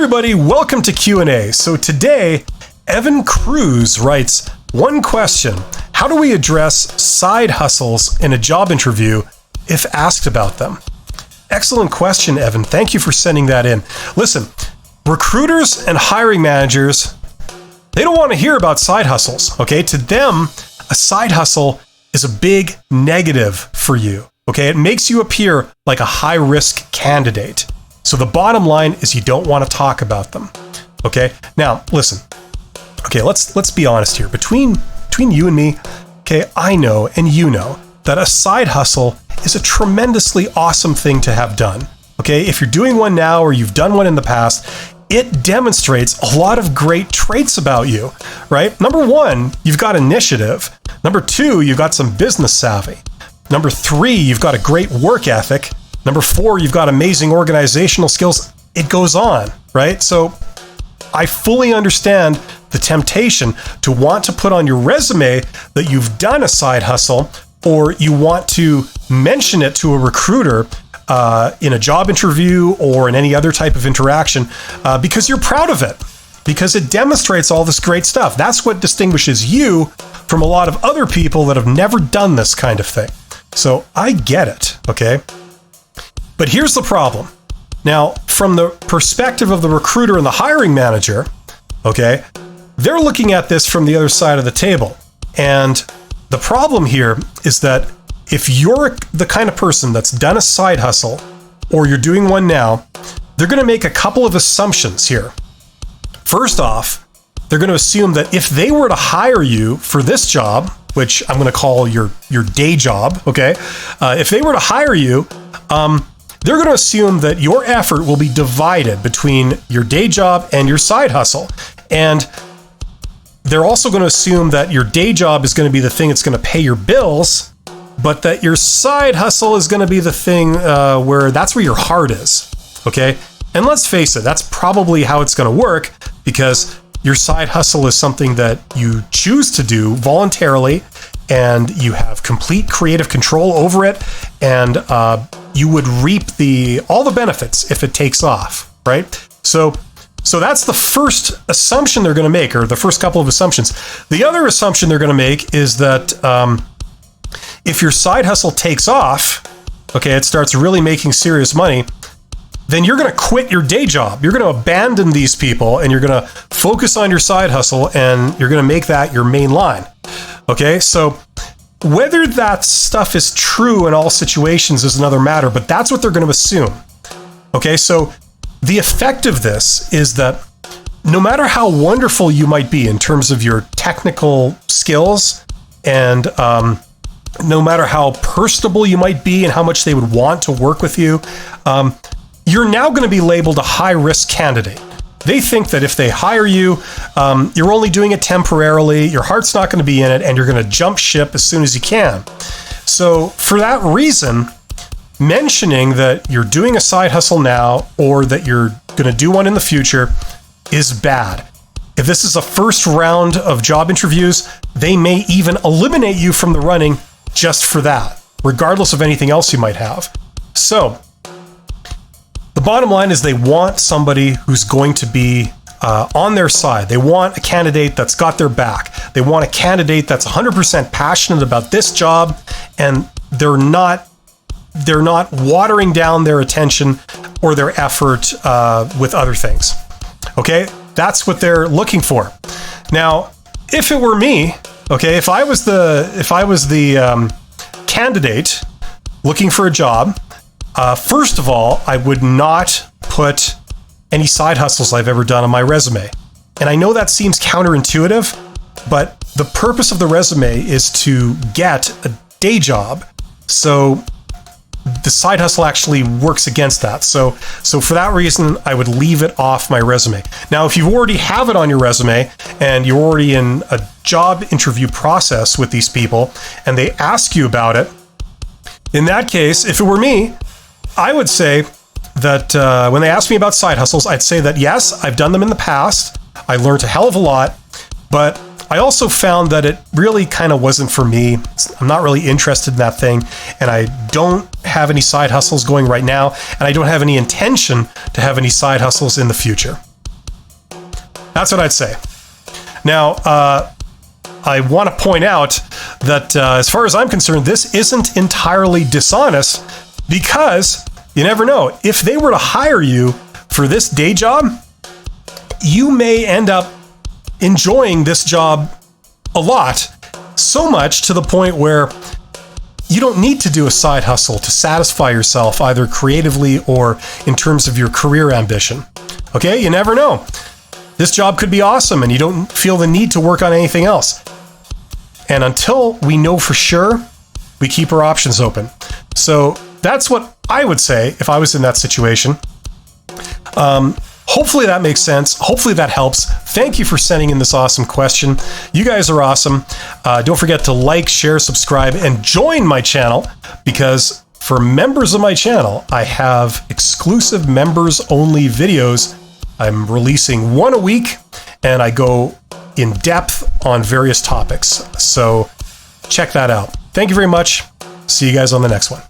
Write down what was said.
everybody, welcome to Q&A. So today, Evan Cruz writes, one question, how do we address side hustles in a job interview if asked about them? Excellent question, Evan. Thank you for sending that in. Listen, recruiters and hiring managers, they don't want to hear about side hustles, okay? To them, a side hustle is a big negative for you, okay? It makes you appear like a high-risk candidate. So the bottom line is you don't want to talk about them, okay? Now, listen, okay, let's be honest here. Between you and me, okay, I know and you know that a side hustle is a tremendously awesome thing to have done, okay? If you're doing one now or you've done one in the past, it demonstrates a lot of great traits about you, right? Number one, you've got initiative. Number two, you've got some business savvy. Number three, you've got a great work ethic. Number four, you've got amazing organizational skills. It goes on, right? So I fully understand the temptation to want to put on your resume that you've done a side hustle, or you want to mention it to a recruiter in a job interview or in any other type of interaction because you're proud of it, because it demonstrates all this great stuff. That's what distinguishes you from a lot of other people that have never done this kind of thing. So I get it, okay? But here's the problem. Now, from the perspective of the recruiter and the hiring manager, okay, they're looking at this from the other side of the table. And the problem here is that if you're the kind of person that's done a side hustle or you're doing one now, they're going to make a couple of assumptions here. First off, they're going to assume that if they were to hire you for this job, which I'm going to call your day job, okay? If they were to hire you, they're going to assume that your effort will be divided between your day job and your side hustle. And they're also going to assume that your day job is going to be the thing that's going to pay your bills, but that your side hustle is going to be the thing where your heart is, okay? And let's face it, that's probably how it's going to work, because your side hustle is something that you choose to do voluntarily, and you have complete creative control over it, and you would reap all the benefits if it takes off, right? So that's the first assumption they're going to make, or the first couple of assumptions. The other assumption they're going to make is that if your side hustle takes off, okay, it starts really making serious money, then you're going to quit your day job. You're going to abandon these people and you're going to focus on your side hustle, and you're going to make that your main line. Okay, so whether that stuff is true in all situations is another matter, but that's what they're going to assume. Okay, so the effect of this is that no matter how wonderful you might be in terms of your technical skills, and no matter how personable you might be and how much they would want to work with you, you're now going to be labeled a high-risk candidate. They think that if they hire you, you're only doing it temporarily, your heart's not going to be in it, and you're going to jump ship as soon as you can. So for that reason, mentioning that you're doing a side hustle now or that you're going to do one in the future is bad. If this is a first round of job interviews, they may even eliminate you from the running just for that, regardless of anything else you might have. So the bottom line is they want somebody who's going to be on their side. They want a candidate that's got their back. They want a candidate that's 100% passionate about this job, and they're not watering down their attention or their effort with other things. Okay, that's what they're looking for. Now, if it were me, okay, if I was the candidate looking for a job, first of all, I would not put any side hustles I've ever done on my resume. And I know that seems counterintuitive, but the purpose of the resume is to get a day job. So the side hustle actually works against that. So for that reason, I would leave it off my resume. Now, if you already have it on your resume and you're already in a job interview process with these people and they ask you about it, in that case, if it were me, I would say that when they ask me about side hustles, I'd say that yes, I've done them in the past. I learned a hell of a lot, but I also found that it really kind of wasn't for me. I'm not really interested in that thing, and I don't have any side hustles going right now, and I don't have any intention to have any side hustles in the future. That's what I'd say. Now, I want to point out that as far as I'm concerned, this isn't entirely dishonest, because you never know. If they were to hire you for this day job, you may end up enjoying this job a lot, so much to the point where you don't need to do a side hustle to satisfy yourself, either creatively or in terms of your career ambition. Okay, you never know. This job could be awesome and you don't feel the need to work on anything else. And until we know for sure, we keep our options open. So that's what I would say if I was in that situation. Hopefully that makes sense. Hopefully that helps. Thank you for sending in this awesome question. You guys are awesome. Don't forget to like, share, subscribe, and join my channel, because for members of my channel, I have exclusive members-only videos. I'm releasing one a week, and I go in depth on various topics. So check that out. Thank you very much. See you guys on the next one.